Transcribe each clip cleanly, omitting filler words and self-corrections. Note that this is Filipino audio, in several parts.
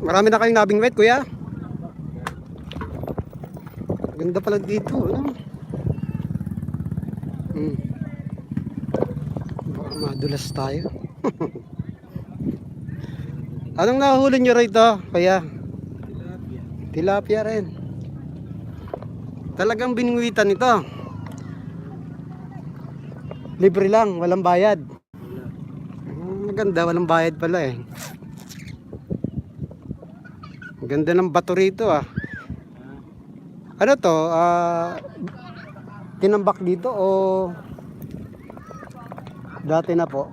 Marami na kayong nabing wet, kuya? Ganda pala dito, ano? Baka madulas tayo. Anong nahuli nyo rito, kuya? Tilapia rin. Talagang binungwitan ito. Libre lang, walang bayad. Maganda, walang bayad pala eh. Ganda ng bato rito ah. Ano to? Tinambak dito o dati na po?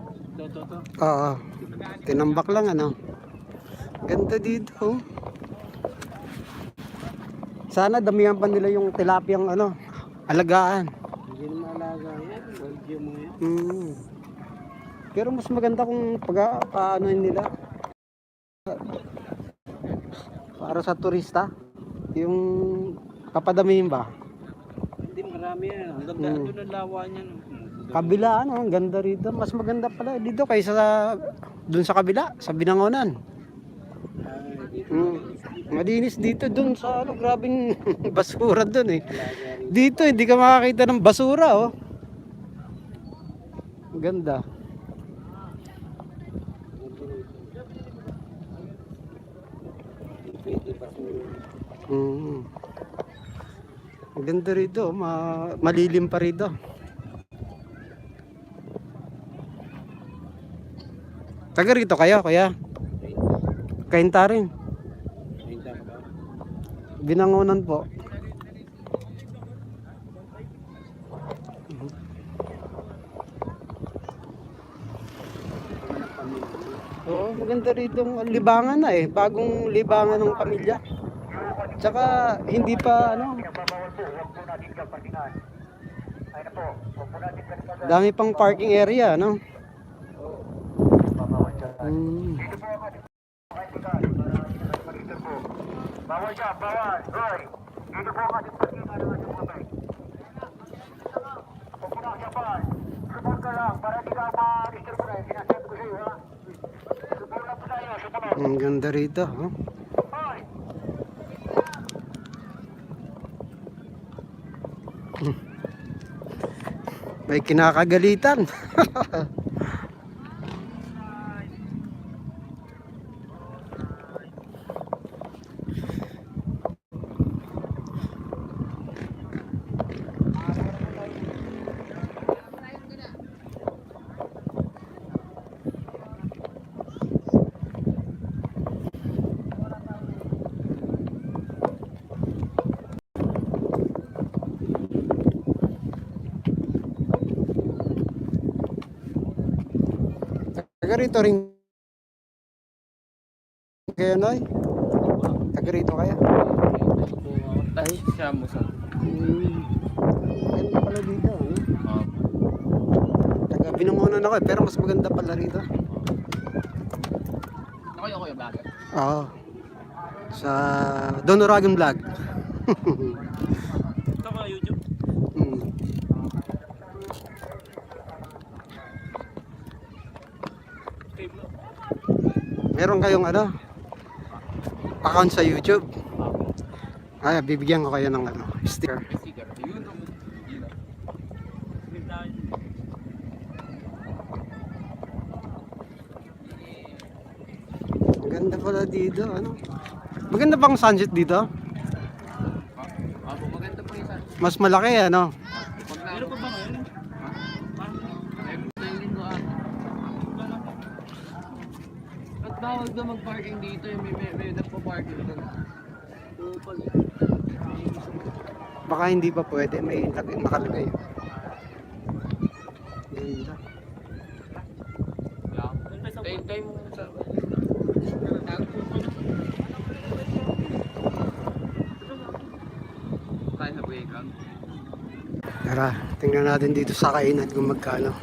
Oo. Tinambak lang ano. Ganda dito oh. Sana damihan pa nila yung tilapiyang ano, alagaan. Hindi na maalaga yan. Bagyo mo yan. Pero mas maganda kung paanoin nila. Para sa turista. Yung papadamihin ba? Hindi, marami yan. Ang ganda doon ang lawa niyan. Kabila ano, ang ganda rito. Mas maganda pala dito kaysa dun sa kabila, sa Binangonan. Malinis dito dun sa ano, grabing basura dun eh. Dito hindi ka makakita ng basura oh. Ganda. Ang ganda rito, malilim pa rito. Taga rito kayo, kuya? Kainta rin. Binangonan po. Oo, maganda rito ang libangan na eh. Bagong libangan ng pamilya. Tsaka hindi pa ano. Dami pang parking area, no? Bawal siya, bawal. Hoy, dito po kasi pagkita naman yung mga bike. Kung muna siya pa, support ka lang para di ka ma-disturb ko na yung sinasabi ko sa'yo, ha? Support lang po tayo, support. Ang ganda rito, oh. Hoy! May kinakagalitan. Taga rito rin kayo, Noy? Taga rito kaya? Ay, siya mo sa. Ganda pala dito, Taga Binangonan ako eh, pero mas maganda pala rito. Ako yung vlogger. Oo. Sa Donoragon Vlog. Ito ka YouTube? Meron kayong ano? Account sa YouTube? Ay, bibigyan ko kayo ng ano, sticker. Ganda pala dito, ano? Maganda bang sunset dito? Maganda po yung sunset. Mas malaki, ano? Meron pa ba ngayon? At bawal daw mag-parking dito, yung may nagpa-parking doon. Baka hindi pa pwede, may nakalagay. Tara, tingnan natin dito sa kainan kung magkano.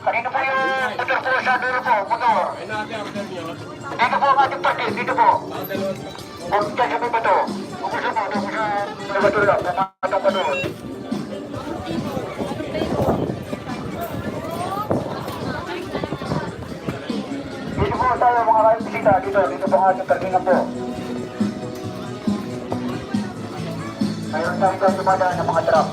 Kanino po yung motor po sa dulo po? Motor. Dito po ang ating parking. Dito po. Huwag dyan sa may bato. Ubuso po. Doon sa bato lang. Namatang bato. Dito po tayo mga bisita. Dito po ang ating parking po. Mayroon tayo dyan dumadaan ng mga truck.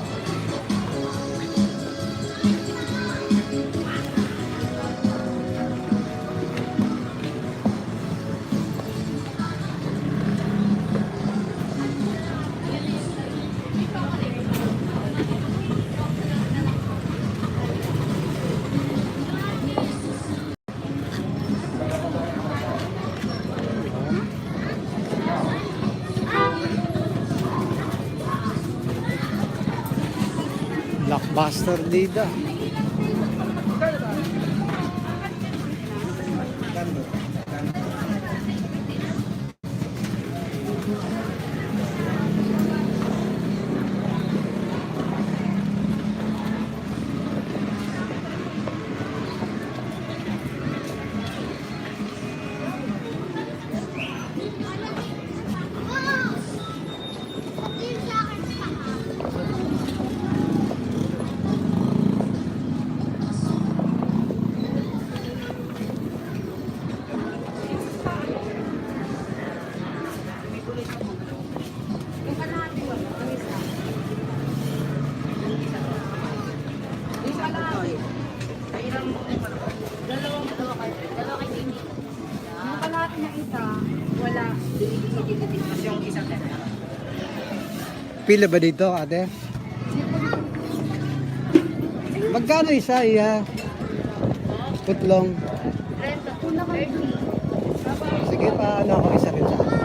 Blockbuster dito. Pila ba dito, ate? Magkano isa, iya? Putlong. Sige pa, ano ako isa rin sa akin.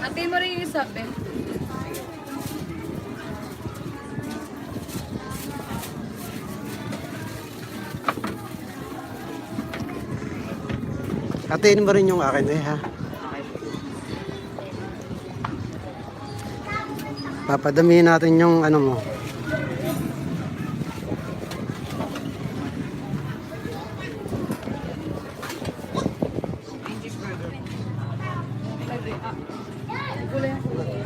Ate mo rin yung sabi. Atiin mo rin yung akin eh, ha? Papadamihin natin yung ano mo. Gulay ang kulay.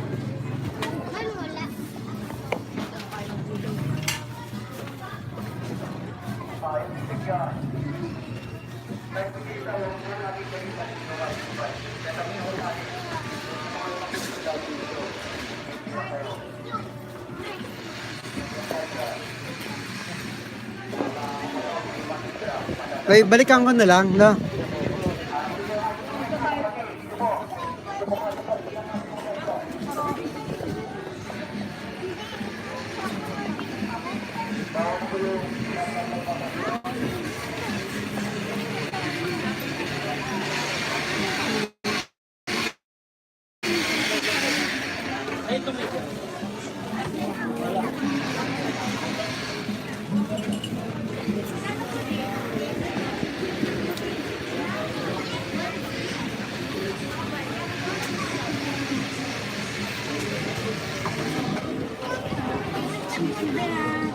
Okay, balikan ko na lang, no?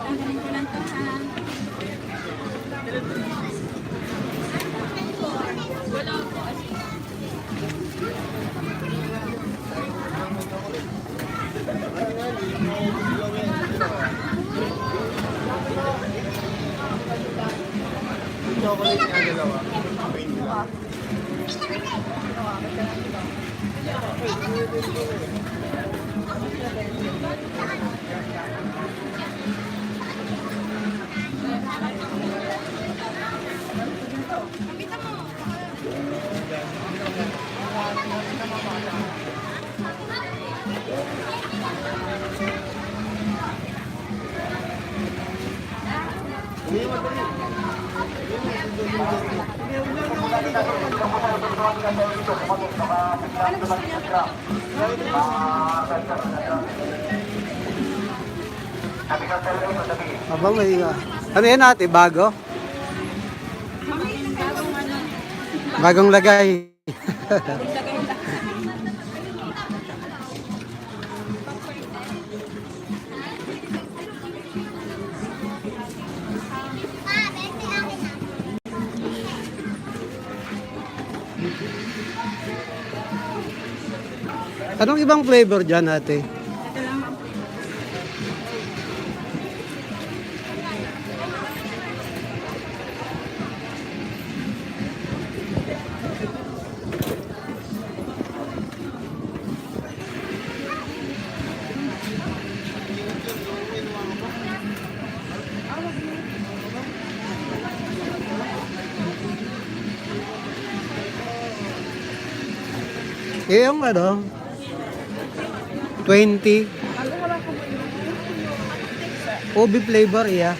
Tanggalin ko lang to ha. Wala po. Abang may ano yan ate, bago? Bagong lagay. Anong ibang flavor dyan ate? Eh, yung ano, 20. Ubi flavor, iya.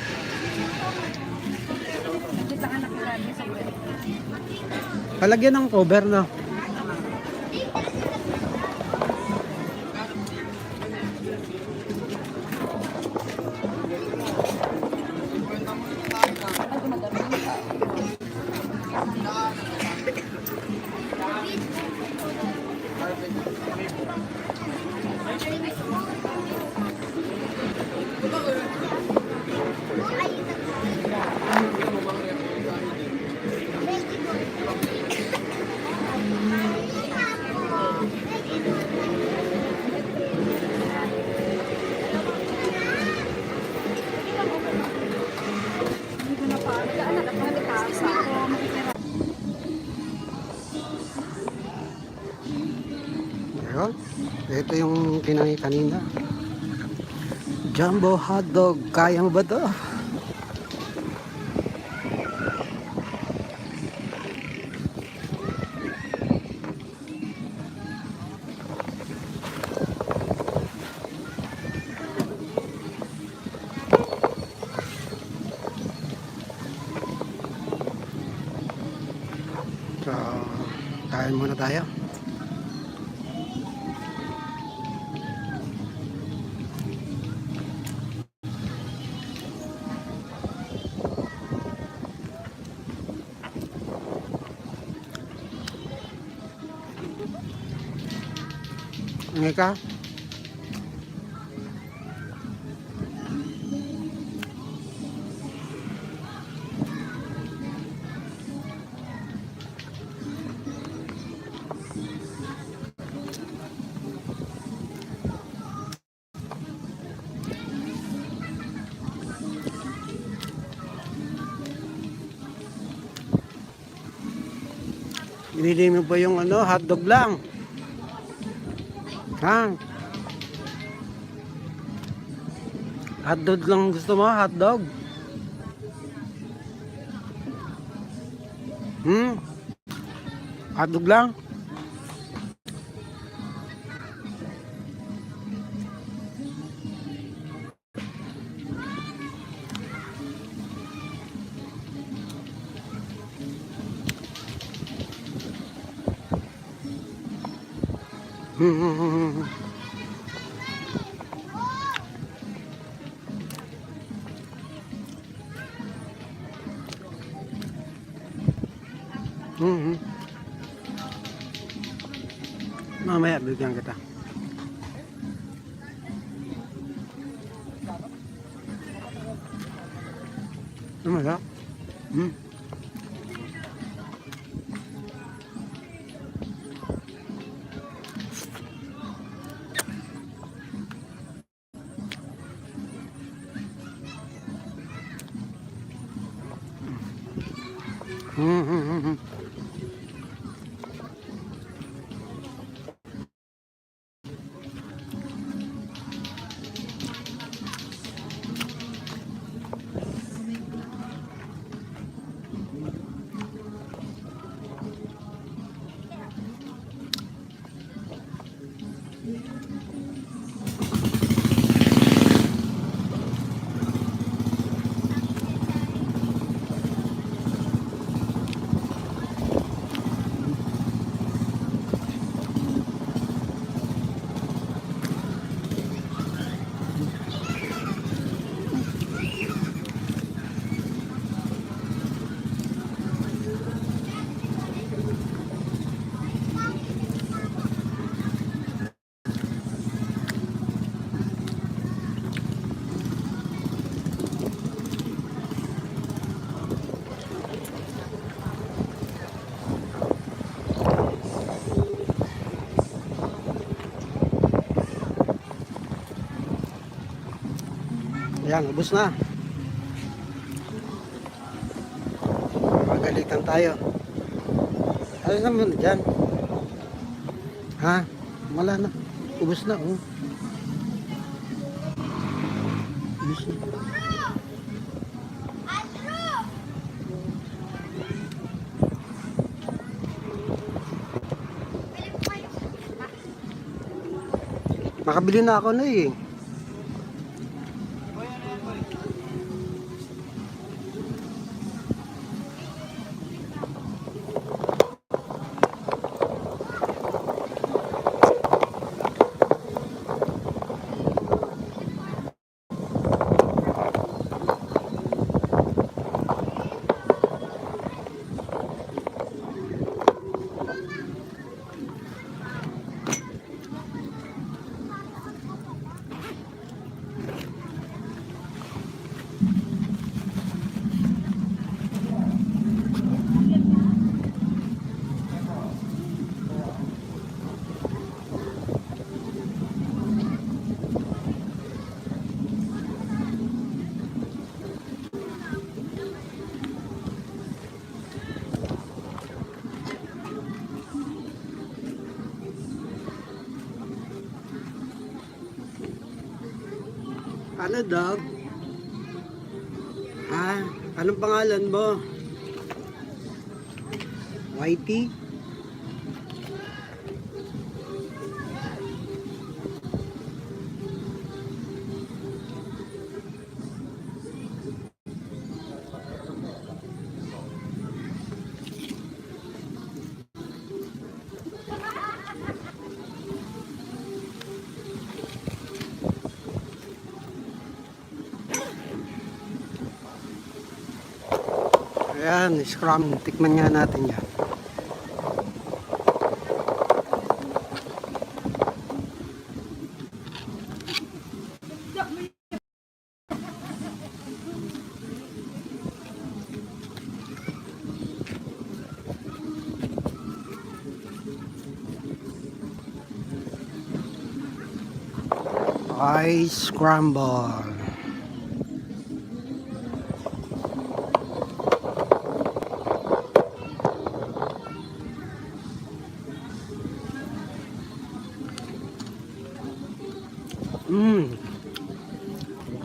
Palagyan ng cover, no? Ayun. Ito yung kinain kanina. Jumbo hotdog. Kaya mo ba to? So, kain muna tayo. Ngay ka? Binili mo pa yung ano, hotdog lang. Ha? Hotdog lang gusto mo? Hotdog? Hotdog lang? Mamaya bigyan kita. Masarap. Hmm. Ayan, ubos na. Magalitan tayo. Ano naman dyan? Ha? Wala na. Ubos na, oh. Ubos na. Makabili na ako na eh. Ano dog? Ha? Anong pangalan mo? Whitey? Ayan, scrum. Tikman nga natin yan. Ice scramble.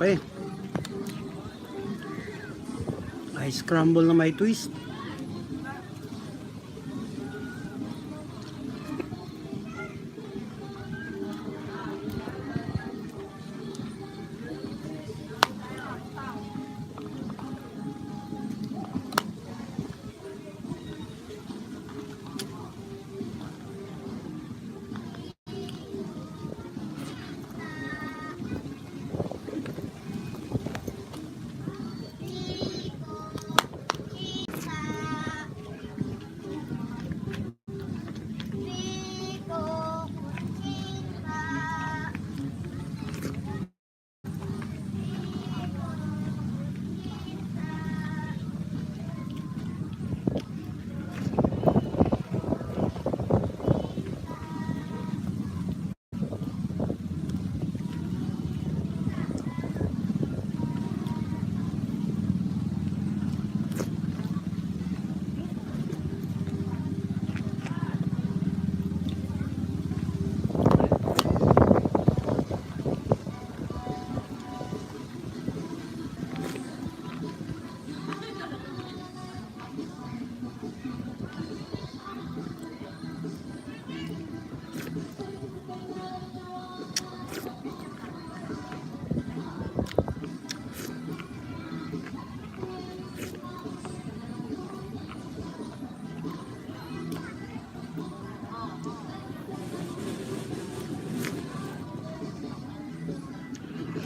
Okay. Ice scramble na may twist.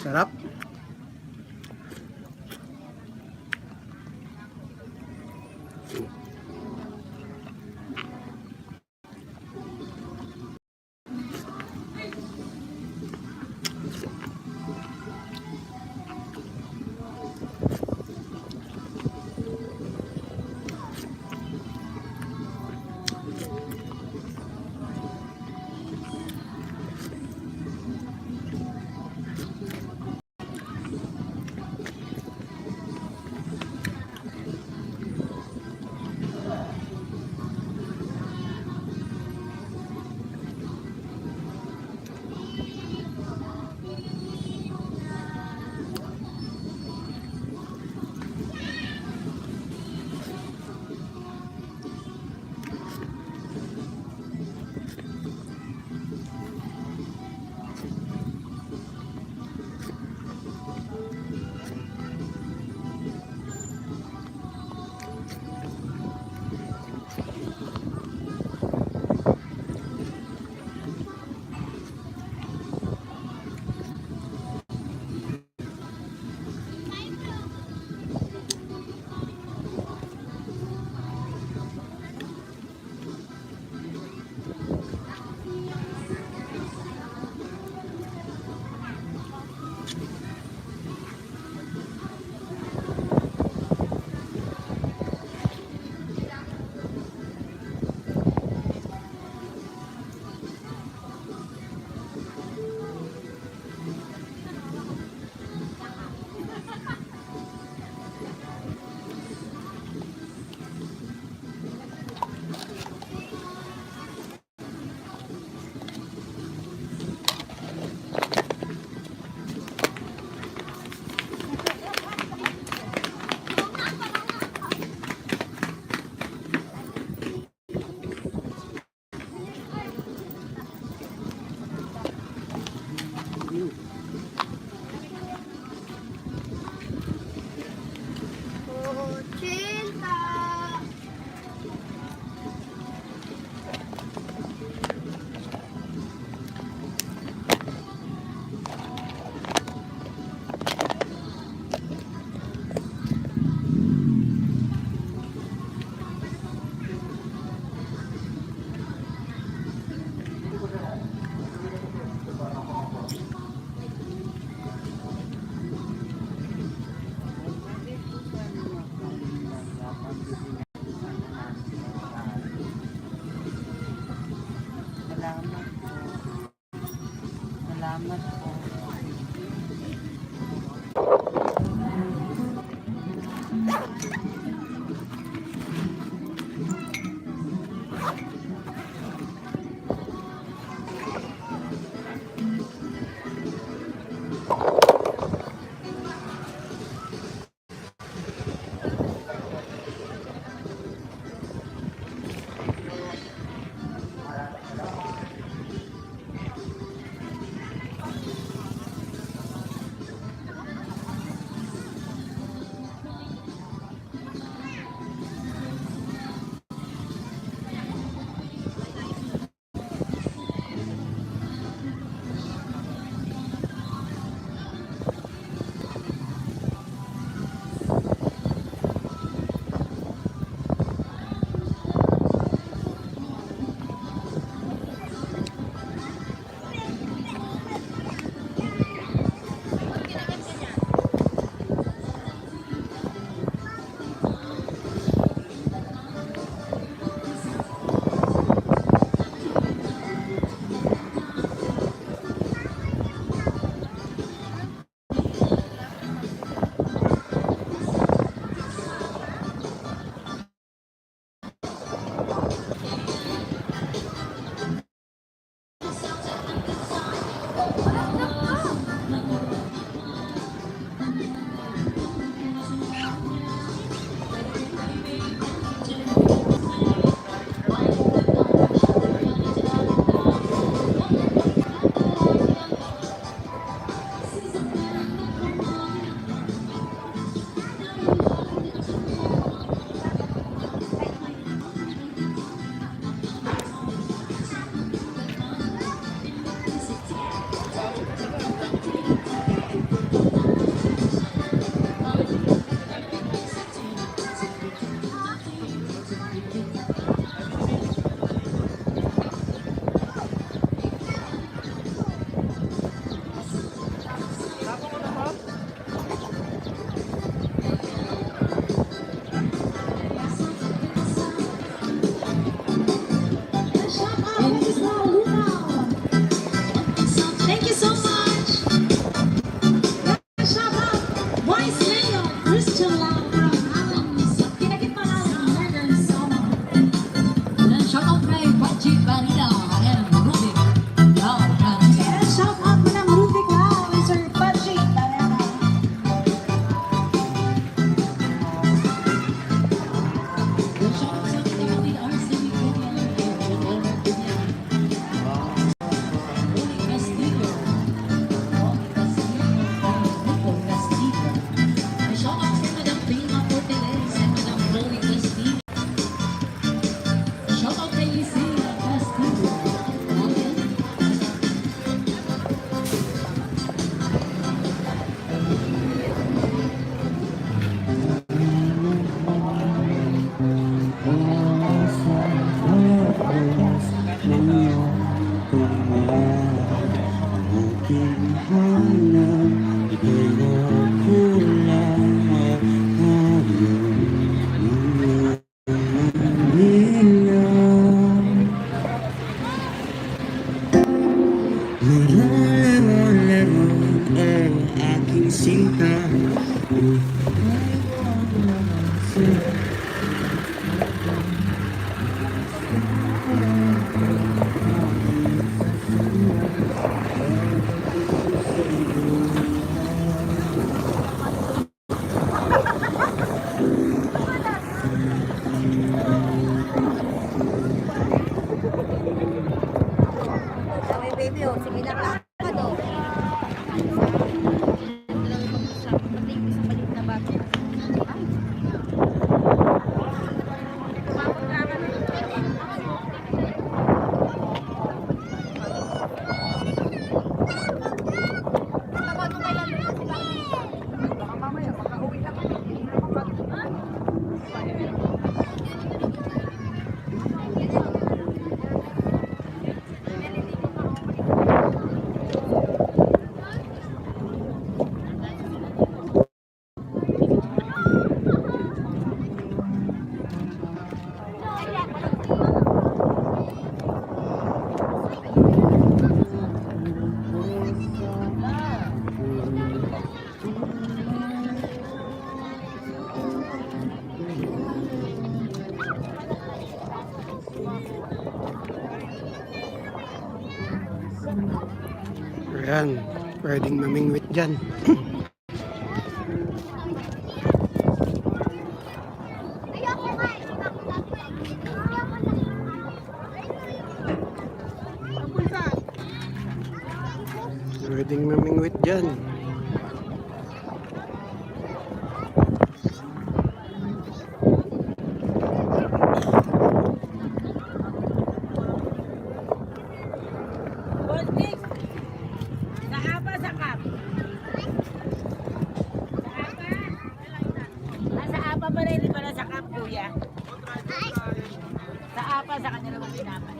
Sarap. Salamat po. Sabi baby, oh, sige na ka do. Ayan, pwedeng mamingwit dyan. Pwedeng mamingwit dyan. Sa apa ba rin ba na sa kap, kuya? Sa apa sa kanila mong pinapay?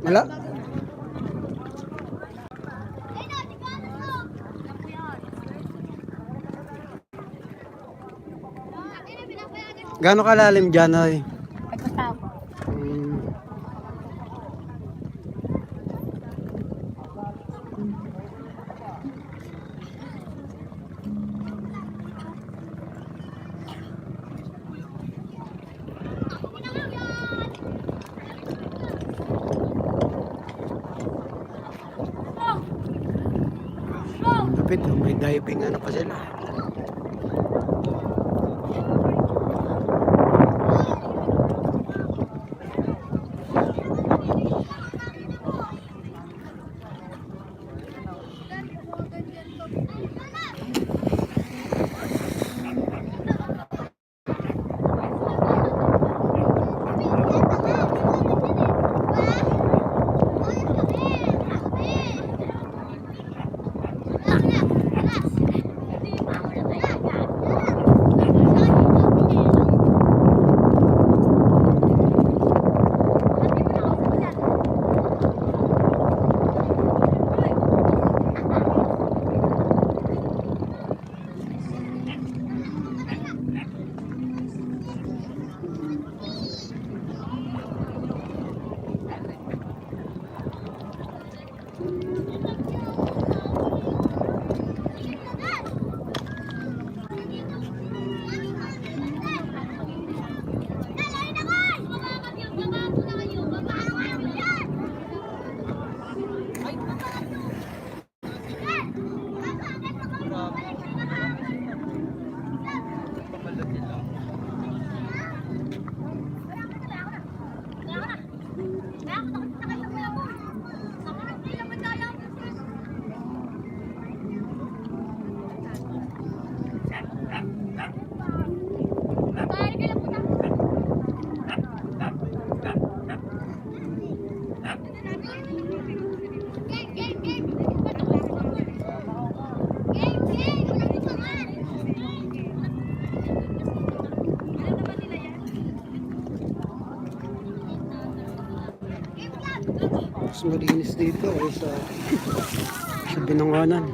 Wala. Gano'ng kalalim dyan, ay? Ay, kasama. Lapit, may diving ano pa sila. Mas malinis dito kaysa sa Binangonan.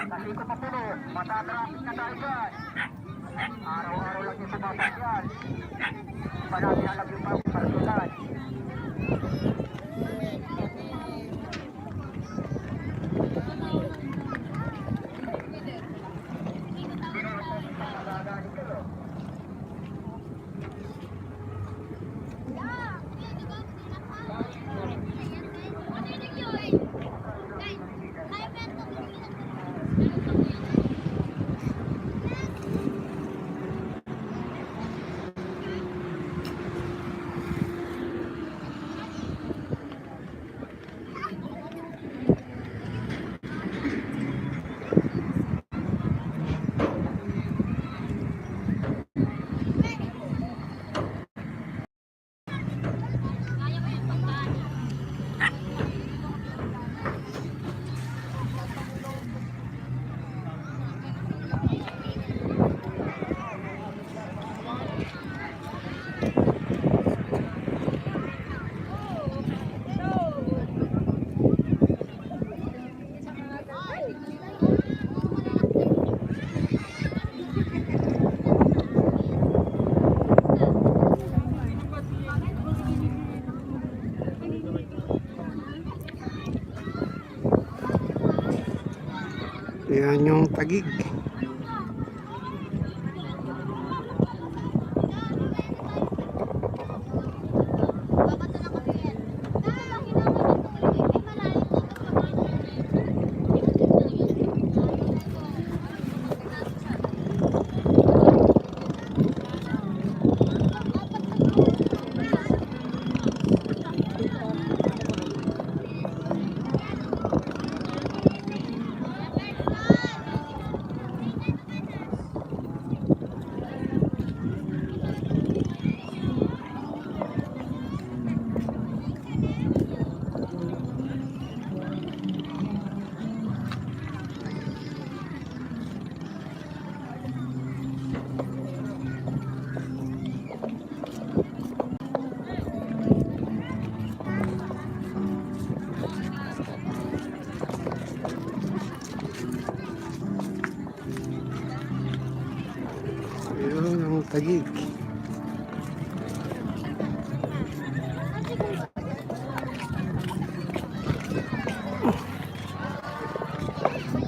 Kasi ito papuno, matatraffic na tayo dyan. Araw-araw lang yung sumasak yan. Palagi alam yung mga personal. Yan yung Taguig. Ayun ang Taguig.